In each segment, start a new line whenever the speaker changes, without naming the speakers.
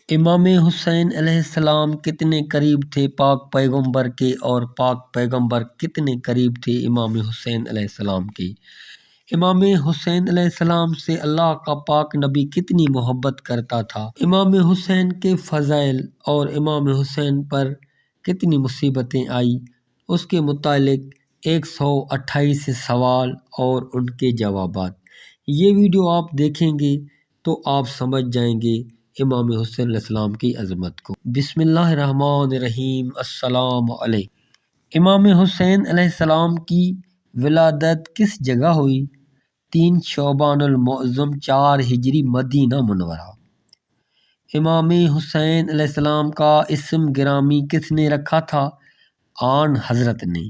امام حسین علیہ السلام کتنے قریب تھے پاک پیغمبر کے، اور پاک پیغمبر کتنے قریب تھے امام حسین علیہ السلام کے؟ امام حسین علیہ السلام سے اللہ کا پاک نبی کتنی محبت کرتا تھا؟ امام حسین کے فضائل اور امام حسین پر کتنی مصیبتیں آئی، اس کے متعلق 128 سوال اور ان کے جوابات۔ یہ ویڈیو آپ دیکھیں گے تو آپ سمجھ جائیں گے امام حسین علیہ السلام کی عظمت کو۔ بسم اللہ الرحمن الرحیم۔ السلام علیکم۔ امام حسین علیہ السلام کی ولادت کس جگہ ہوئی؟ 3 شعبان المعظم 4 ہجری مدینہ منورہ۔ امام حسین علیہ السلام کا اسم گرامی کس نے رکھا تھا؟ آن حضرت نے۔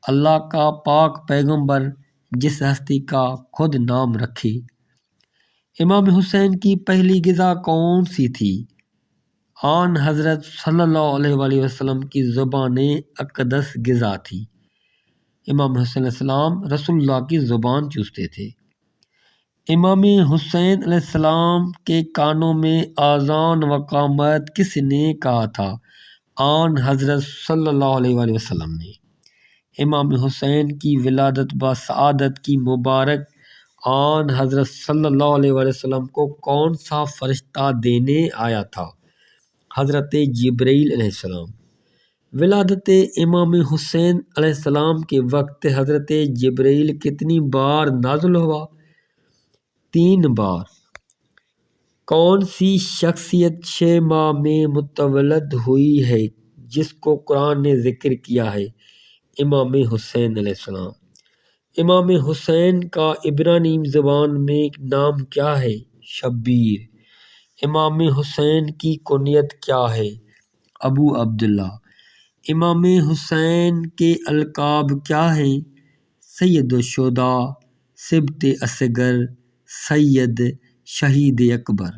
اللہ کا پاک پیغمبر جس ہستی کا خود نام رکھے۔ امام حسین کی پہلی غذا کون سی تھی؟ آن حضرت صلی اللہ علیہ وآلہ وسلم کی زبان اقدس غذا تھی۔ امام حسین علیہ السلام رسول اللہ کی زبان چوستے تھے۔ امام حسین علیہ السلام کے کانوں میں اذان و اقامت کس نے کہا تھا؟ آن حضرت صلی اللہ علیہ وآلہ وسلم نے۔ امام حسین کی ولادت با سعادت کی مبارک آن حضرت صلی اللہ علیہ وآلہ وسلم کو کون سا فرشتہ دینے آیا تھا؟ حضرت جبرائیل علیہ السلام۔ ولادت امام حسین علیہ السلام کے وقت حضرت جبرائیل کتنی بار نازل ہوا؟ 3 بار۔ کون سی شخصیت 6 ماہ میں متولد ہوئی ہے جس کو قرآن نے ذکر کیا ہے؟ امام حسین علیہ السلام۔ امام حسین کا عبرانی زبان میں نام کیا ہے؟ شبیر۔ امام حسین کی کنیت کیا ہے؟ ابو عبداللہ۔ امام حسین کے القاب کیا ہیں؟ سید الشہداء، سبط اصغر، سید، شہید اکبر۔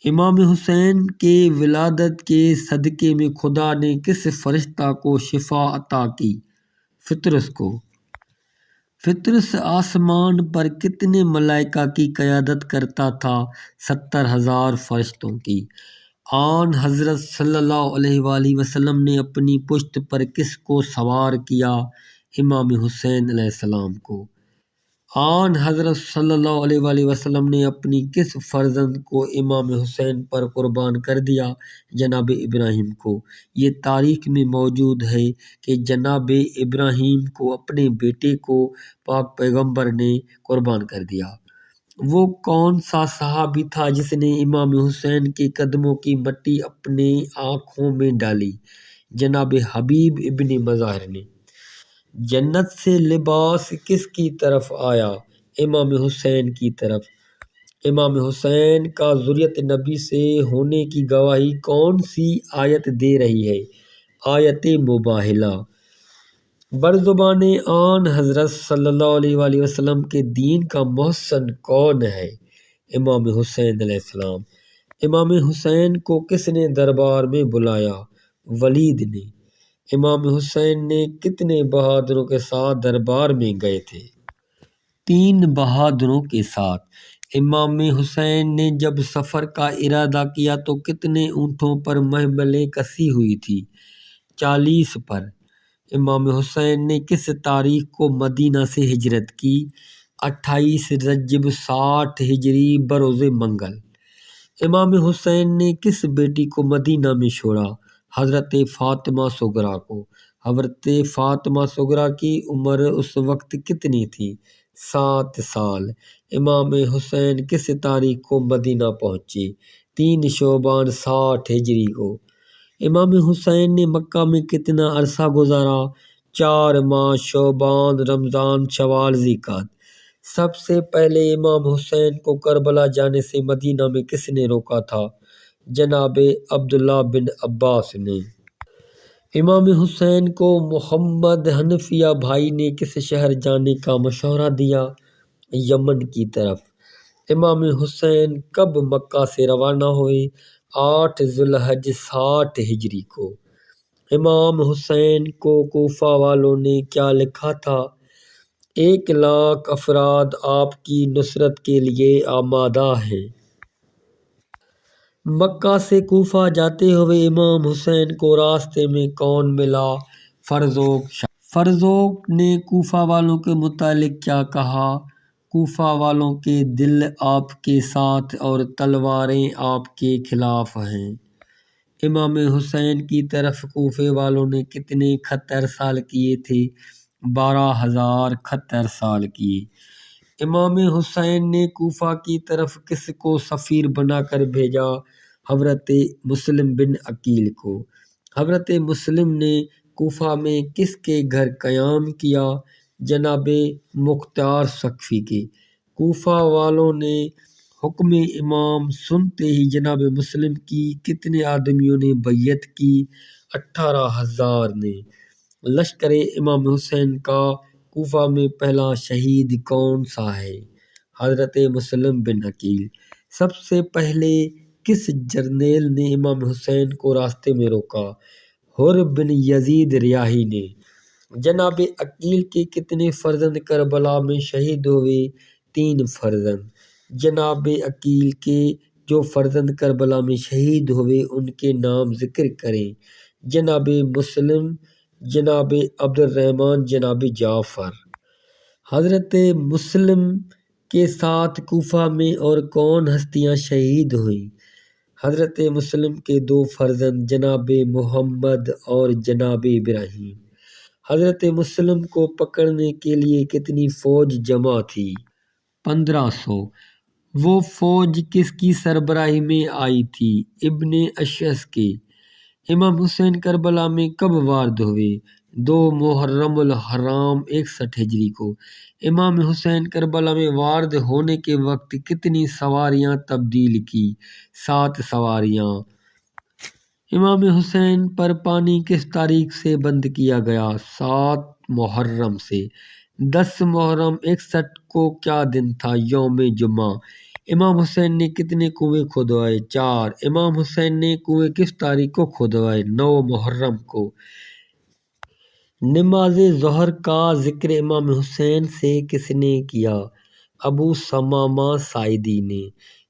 امام حسین کے ولادت کے صدقے میں خدا نے کس فرشتہ کو شفا عطا کی؟ فطرس کو۔ فطرس آسمان پر کتنے ملائکہ کی قیادت کرتا تھا؟ 70,000 فرشتوں کی۔ آن حضرت صلی اللہ علیہ وآلہ وسلم نے اپنی پشت پر کس کو سوار کیا؟ امام حسین علیہ السلام کو۔ آن حضرت صلی اللہ علیہ وآلہ وسلم نے اپنی کس فرزند کو امام حسین پر قربان کر دیا؟ جناب ابراہیم کو۔ یہ تاریخ میں موجود ہے کہ جناب ابراہیم کو اپنے بیٹے کو پاک پیغمبر نے قربان کر دیا۔ وہ کون سا صحابی تھا جس نے امام حسین کے قدموں کی مٹی اپنے آنکھوں میں ڈالی؟ جناب حبیب ابن مظاہر نے۔ جنت سے لباس کس کی طرف آیا؟ امام حسین کی طرف۔ امام حسین کا ذریت نبی سے ہونے کی گواہی کون سی آیت دے رہی ہے؟ آیت مباہلہ۔ برزبان آن حضرت صلی اللہ علیہ وآلہ وسلم کے دین کا محسن کون ہے؟ امام حسین علیہ السلام۔ امام حسین کو کس نے دربار میں بلایا؟ ولید نے۔ امام حسین نے کتنے بہادروں کے ساتھ دربار میں گئے تھے؟ 3 بہادروں کے ساتھ۔ امام حسین نے جب سفر کا ارادہ کیا تو کتنے اونٹوں پر محملیں کسی ہوئی تھی؟ 40 پر۔ امام حسین نے کس تاریخ کو مدینہ سے ہجرت کی؟ 28 رجب 60 ہجری بروز منگل۔ امام حسین نے کس بیٹی کو مدینہ میں چھوڑا؟ حضرت فاطمہ صغریٰ کو۔ حضرت فاطمہ صغریٰ کی عمر اس وقت کتنی تھی؟ 7 سال۔ امام حسین کس تاریخ کو مدینہ پہنچے؟ 3 شعبان 60 ہجری کو۔ امام حسین نے مکہ میں کتنا عرصہ گزارا؟ 4 ماہ، شعبان، رمضان، شوال، ذوالقعدہ۔ سب سے پہلے امام حسین کو کربلا جانے سے مدینہ میں کس نے روکا تھا؟ جناب عبداللہ بن عباس نے۔ امام حسین کو محمد حنفیہ بھائی نے کس شہر جانے کا مشورہ دیا؟ یمن کی طرف۔ امام حسین کب مکہ سے روانہ ہوئے؟ 8 ذی الحجہ 60 ہجری کو۔ امام حسین کو کوفہ والوں نے کیا لکھا تھا؟ 1,00,000 افراد آپ کی نصرت کے لیے آمادہ ہیں۔ مکہ سے کوفہ جاتے ہوئے امام حسین کو راستے میں کون ملا؟ فرزوق۔ فرزوق نے کوفہ والوں کے متعلق کیا کہا؟ کوفہ والوں کے دل آپ کے ساتھ اور تلواریں آپ کے خلاف ہیں۔ امام حسین کی طرف کوفے والوں نے کتنے خط ارسال کیے تھے؟ 12,000 خط ارسال کیے۔ امام حسین نے کوفہ کی طرف کس کو سفیر بنا کر بھیجا؟ حضرت مسلم بن عقیل کو۔ حضرت مسلم نے کوفہ میں کس کے گھر قیام کیا؟ جناب مختار سقفی کے۔ کوفہ والوں نے حکم امام سنتے ہی جناب مسلم کی کتنے آدمیوں نے بیعت کی؟ 18,000 نے۔ لشکر امام حسین کا کوفہ میں پہلا شہید کون سا ہے؟ حضرت مسلم بن عقیل۔ سب سے پہلے کس جرنیل نے امام حسین کو راستے میں روکا؟ حر بن یزید ریاحی نے۔ جناب عقیل کے کتنے فرزند کربلا میں شہید ہوئے؟ 3 فرزند۔ جناب عقیل کے جو فرزند کربلا میں شہید ہوئے ان کے نام ذکر کریں۔ جناب مسلم، جناب عبد الرحمن، جناب جعفر۔ حضرت مسلم کے ساتھ کوفہ میں اور کون ہستیاں شہید ہوئیں؟ حضرت مسلم کے 2 فرزند جناب محمد اور جناب ابراہیم۔ حضرت مسلم کو پکڑنے کے لیے کتنی فوج جمع تھی؟ 1500۔ وہ فوج کس کی سربراہی میں آئی تھی؟ ابن اشعث کے۔ امام حسین کربلا میں کب وارد ہوئے؟ 2 محرم الحرام 61 ہجری کو۔ امام حسین کربلا میں وارد ہونے کے وقت کتنی سواریاں تبدیل کی؟ 7 سواریاں۔ امام حسین پر پانی کس تاریخ سے بند کیا گیا؟ 7 محرم سے۔ 10 محرم 61 کو کیا دن تھا؟ یوم جمعہ۔ امام حسین نے کتنے کنویں کھودوائے؟ 4۔ امام حسین نے کنویں کس تاریخ کو کھودوائے؟ 9 محرم کو۔ نماز ظہر کا ذکر امام حسین سے کس نے کیا؟ ابو ثمامہ ساعدی نے۔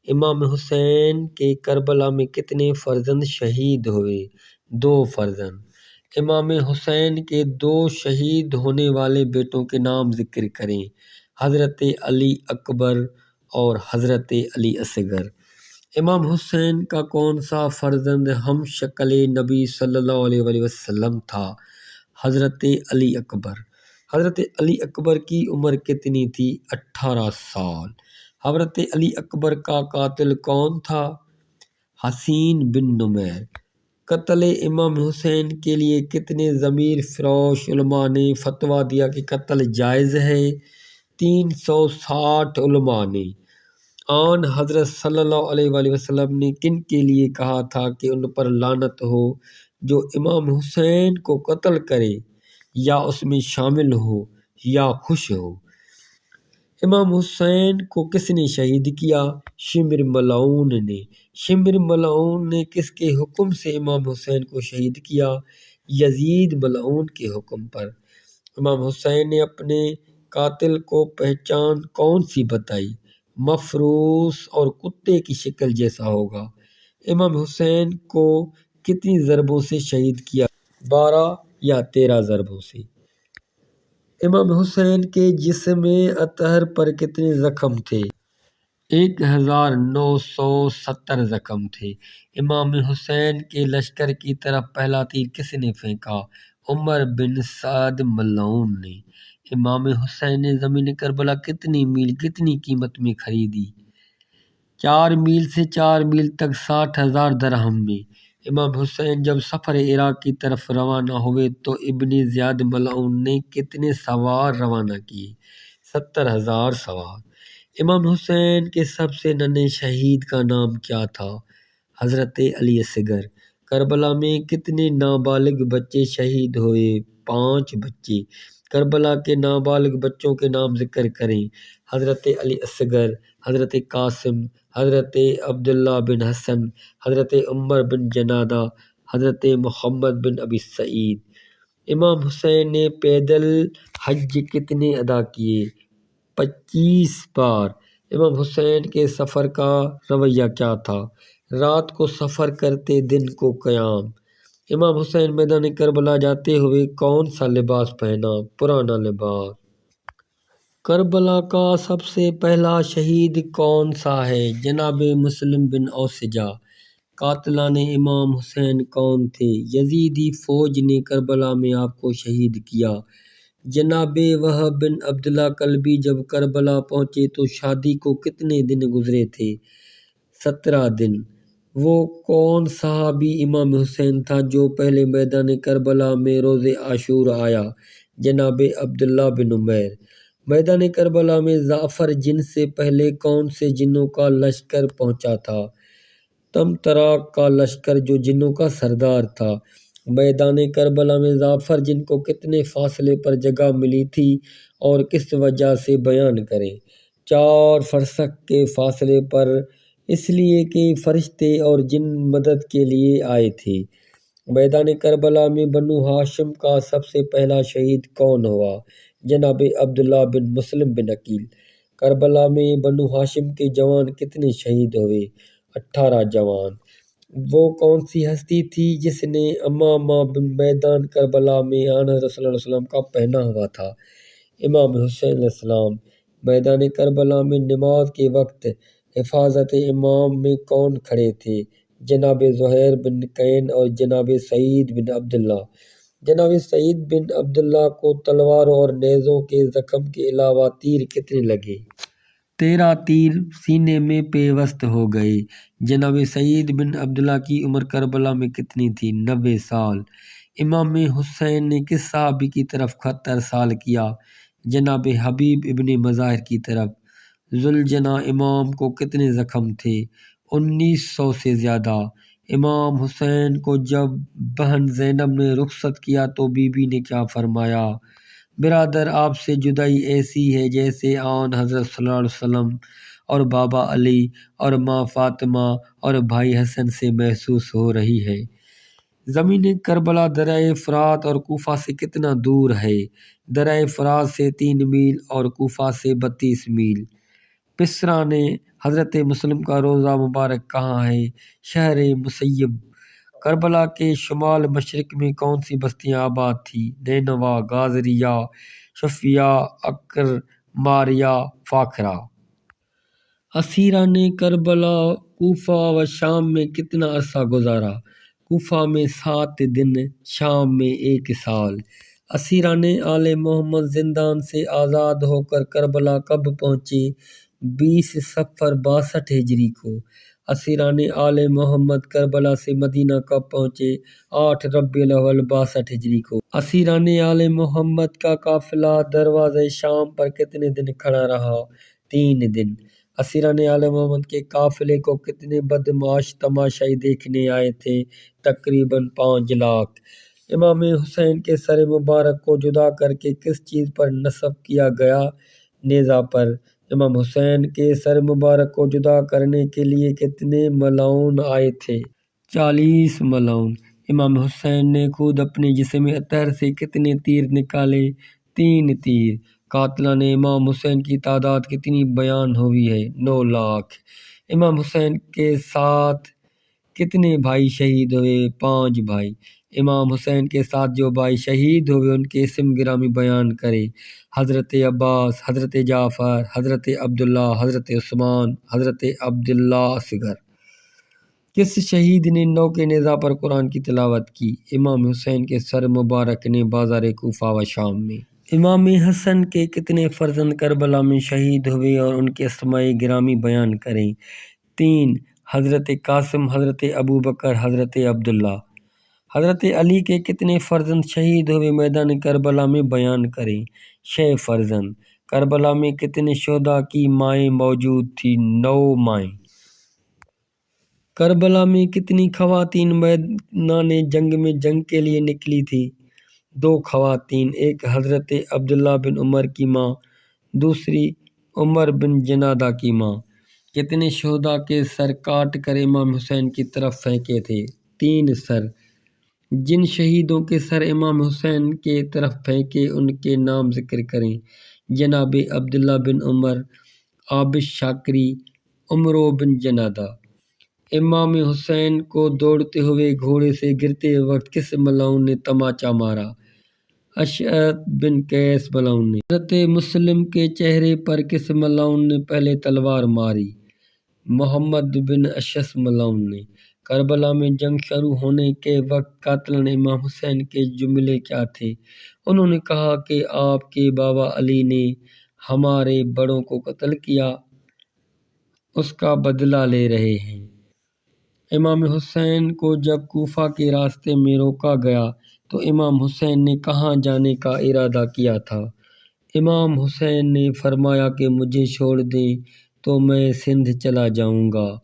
امام حسین کے کربلا میں کتنے فرزند شہید ہوئے؟ 2 فرزند۔ امام حسین کے 2 شہید ہونے والے بیٹوں کے نام ذکر کریں۔ حضرت علی اکبر اور حضرت علی اصغر۔ امام حسین کا کون سا فرزند ہم شکل نبی صلی اللہ علیہ وآلہ وسلم تھا؟ حضرت علی اکبر۔ حضرت علی اکبر کی عمر کتنی تھی؟ 18 سال۔ حضرت علی اکبر کا قاتل کون تھا؟ حسین بن نمیر۔ قتل امام حسین کے لیے کتنے ضمیر فروش علماء نے فتویٰ دیا کہ قتل جائز ہے؟ 360 علماء نے۔ آن حضرت صلی اللہ علیہ وآلہ وسلم نے کن کے لیے کہا تھا کہ ان پر لعنت ہو جو امام حسین کو قتل کرے یا اس میں شامل ہو یا خوش ہو؟ امام حسین کو کس نے شہید کیا؟ شمر ملعون نے۔ شمر ملعون نے کس کے حکم سے امام حسین کو شہید کیا؟ یزید ملعون کے حکم پر۔ امام حسین نے اپنے قاتل کو پہچان کون سی بتائی؟ مفروس اور کتے کی شکل جیسا ہوگا۔ امام حسین کو کتنی ضربوں سے شہید کیا؟ 12 یا 13 ضربوں سے۔ امام حسین کے جسم اطہر پر کتنے زخم تھے؟ 1970 زخم تھے۔ امام حسین کے لشکر کی طرف پہلا تیر کس نے پھینکا؟ عمر بن سعد ملعون نے۔ امام حسین نے زمین کربلا کتنی میل کتنی قیمت میں خریدی؟ 4 میل سے 4 میل تک 60,000 درہم میں۔ امام حسین جب سفر عراق کی طرف روانہ ہوئے تو ابن زیاد ملعون نے کتنے سوار روانہ کیے؟ 70,000 سوار۔ امام حسین کے سب سے ننھے شہید کا نام کیا تھا؟ حضرت علی اصغر۔ کربلا میں کتنے نابالغ بچے شہید ہوئے؟ 5 بچے۔ کربلا کے نابالغ بچوں کے نام ذکر کریں۔ حضرت علی اصغر، حضرت قاسم، حضرت عبداللہ بن حسن، حضرت عمر بن جنادہ، حضرت محمد بن ابی سعید۔ امام حسین نے پیدل حج کتنے ادا کیے؟ 25 بار۔ امام حسین کے سفر کا رویہ کیا تھا؟ رات کو سفر کرتے دن کو قیام۔ امام حسین میدان کربلا جاتے ہوئے کون سا لباس پہنا؟ پرانا لباس۔ کربلا کا سب سے پہلا شہید کون سا ہے؟ جناب مسلم بن اوسجہ۔ قاتلان امام حسین کون تھے؟ یزیدی فوج نے کربلا میں آپ کو شہید کیا۔ جناب وہب بن عبداللہ کلبی جب کربلا پہنچے تو شادی کو کتنے دن گزرے تھے؟ 17 دن۔ وہ کون صحابی امام حسین تھا جو پہلے میدان کربلا میں روز عاشور آیا؟ جناب عبداللہ بن عمیر۔ میدان کربلا میں جعفر جن سے پہلے کون سے جنوں کا لشکر پہنچا تھا؟ تمتراک کا لشکر جو جنوں کا سردار تھا۔ میدان کربلا میں جعفر جن کو کتنے فاصلے پر جگہ ملی تھی اور کس وجہ سے بیان کریں؟ 4 فرسخ کے فاصلے پر، اس لیے کہ فرشتے اور جن مدد کے لیے آئے تھے۔ میدان کربلا میں بنو ہاشم کا سب سے پہلا شہید کون ہوا؟ جناب عبداللہ بن مسلم بن عقیل۔ کربلا میں بنو ہاشم کے جوان کتنے شہید ہوئے؟ 18 جوان۔ وہ کون سی ہستی تھی جس نے امامہ میدان کربلا میں آن حضرت صلی اللہ علیہ وسلم کا پہنا ہوا تھا؟ امام حسین علیہ السلام۔ میدان کربلا میں نماز کے وقت حفاظت امام میں کون کھڑے تھے؟ جناب زہیر بن قین اور جناب سعید بن عبداللہ۔ جناب سعید بن عبداللہ کو تلواروں اور نیزوں کے زخم کے علاوہ تیر کتنے لگے؟ 13 تیر سینے میں پیوست ہو گئے۔ جناب سعید بن عبداللہ کی عمر کربلا میں کتنی تھی؟ 90 سال۔ امام حسین نے کس صحابی کی طرف خط ارسال کیا؟ جناب حبیب ابن مظاہر کی طرف۔ ذوالجناح امام کو کتنے زخم تھے؟ 1900 سے زیادہ۔ امام حسین کو جب بہن زینب نے رخصت کیا تو بی بی نے کیا فرمایا؟ برادر، آپ سے جدائی ایسی ہے جیسے آن حضرت صلی اللہ علیہ وسلم اور بابا علی اور ماں فاطمہ اور بھائی حسن سے محسوس ہو رہی ہے۔ زمین کربلا دریائے فرات اور کوفہ سے کتنا دور ہے؟ دریائے فرات سے 3 میل اور کوفہ سے 32 میل۔ پسرا نے حضرت مسلم کا روضہ مبارک کہاں ہے؟ شہر مسیب۔ کربلا کے شمال مشرق میں کون سی بستیاں آباد تھیں؟ نینوا، غازریہ، شفیہ، عکر، ماریہ، فاخرہ۔ اسیران کربلا کوفہ و شام میں کتنا عرصہ گزارا؟ کوفہ میں 7 دن، شام میں 1 سال۔ اسیران آل محمد زندان سے آزاد ہو کر کربلا کب پہنچے؟ 20 صفر 62 ہجری کو۔ اسیران آل محمد کربلا سے مدینہ کب پہنچے؟ 8 ربیع الاول 62 ہجری کو۔ اسیران آل محمد کا قافلہ دروازہ شام پر کتنے دن کھڑا رہا؟ 3 دن۔ اسیران آل محمد کے قافلے کو کتنے بدمعاش تماشائی دیکھنے آئے تھے؟ تقریباً 5 لاکھ۔ امام حسین کے سر مبارک کو جدا کر کے کس چیز پر نصب کیا گیا؟ نیزہ پر۔ امام حسین کے سر مبارک کو جدا کرنے کے لیے کتنے ملعون آئے تھے؟ 40 ملعون۔ امام حسین نے خود اپنے جسم اطہر سے کتنے تیر نکالے؟ 3 تیر۔ قاتلان امام حسین کی تعداد کتنی بیان ہوئی ہے؟ 9 لاکھ۔ امام حسین کے ساتھ کتنے بھائی شہید ہوئے؟ 5 بھائی۔ امام حسین کے ساتھ جو بھائی شہید ہوئے ان کے اسم گرامی بیان کریں۔ حضرت عباس، حضرت جعفر، حضرت عبداللہ، حضرت عثمان، حضرت عبداللہ اصغر۔ کس شہید نے 9 کے نیزہ پر قرآن کی تلاوت کی؟ امام حسین کے سر مبارک نے بازار کوفہ و شام میں۔ امام حسن کے کتنے فرزند کربلا میں شہید ہوئے اور ان کے اسماء گرامی بیان کریں؟ 3۔ حضرت قاسم، حضرت ابوبکر، حضرت عبداللہ۔ حضرت علی کے کتنے فرزند شہید ہوئے میدان کربلا میں بیان کریں؟ 6 فرزند۔ کربلا میں کتنے شہداء کی مائیں موجود تھیں؟ 9 مائیں۔ کربلا میں کتنی خواتین میدان جنگ میں جنگ کے لیے نکلی تھیں؟ 2 خواتین، ایک حضرت عبداللہ بن عمر کی ماں، دوسری عمر بن جنادہ کی ماں۔ کتنے شہداء کے سر کاٹ کر امام حسین کی طرف پھینکے تھے؟ 3 سر۔ جن شہیدوں کے سر امام حسین کے طرف پھینکے ان کے نام ذکر کریں۔ جناب عبداللہ بن عمر، عابس شاکری، عمرو بن جنادہ۔ امام حسین کو دوڑتے ہوئے گھوڑے سے گرتے وقت کس ملعون نے تماچا مارا؟ اشعث بن قیس ملعون نے۔ حضرت مسلم کے چہرے پر کس ملعون نے پہلے تلوار ماری؟ محمد بن اشعث ملعون نے۔ کربلا میں جنگ شروع ہونے کے وقت قاتلان امام حسین کے جملے کیا تھے؟ انہوں نے کہا کہ آپ کے بابا علی نے ہمارے بڑوں کو قتل کیا، اس کا بدلہ لے رہے ہیں۔ امام حسین کو جب کوفہ کے راستے میں روکا گیا تو امام حسین نے کہاں جانے کا ارادہ کیا تھا؟ امام حسین نے فرمایا کہ مجھے چھوڑ دیں تو میں سندھ چلا جاؤں گا۔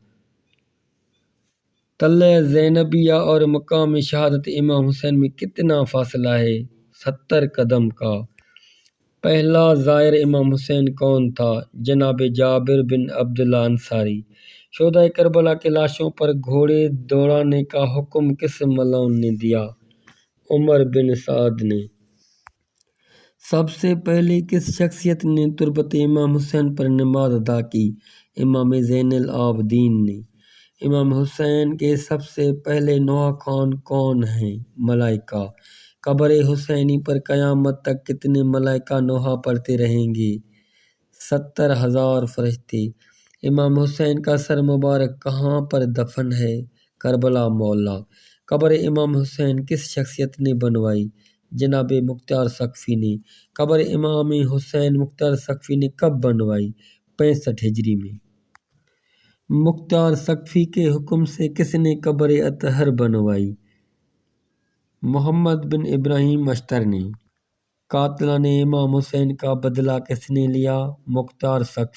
تلہ زینبیہ اور مقام شہادت امام حسین میں کتنا فاصلہ ہے؟ 70 قدم کا۔ پہلا زائر امام حسین کون تھا؟ جناب جابر بن عبداللہ انصاری۔ شہدائے کربلا کی لاشوں پر گھوڑے دوڑانے کا حکم کس ملعون نے دیا؟ عمر بن سعد نے۔ سب سے پہلے کس شخصیت نے تربت امام حسین پر نماز ادا کی؟ امام زین العابدین نے۔ امام حسین کے سب سے پہلے نوحہ خوان کون ہیں؟ ملائکہ۔ قبر حسینی پر قیامت تک کتنے ملائکہ نوحہ پڑھتے رہیں گے؟ 70,000 فرشتے۔ امام حسین کا سر مبارک کہاں پر دفن ہے؟ کربلا معلیٰ۔ قبر امام حسین کس شخصیت نے بنوائی؟ جناب مختار سقفی نے۔ قبر امام حسین مختار سقفی نے کب بنوائی؟ 65 ہجری میں۔ مختار سقفی کے حکم سے کس نے قبر اطہر بنوائی؟ محمد بن ابراہیم اشتر نے۔ قاتلان امام حسین کا بدلہ کس نے لیا؟ مختار سقفی۔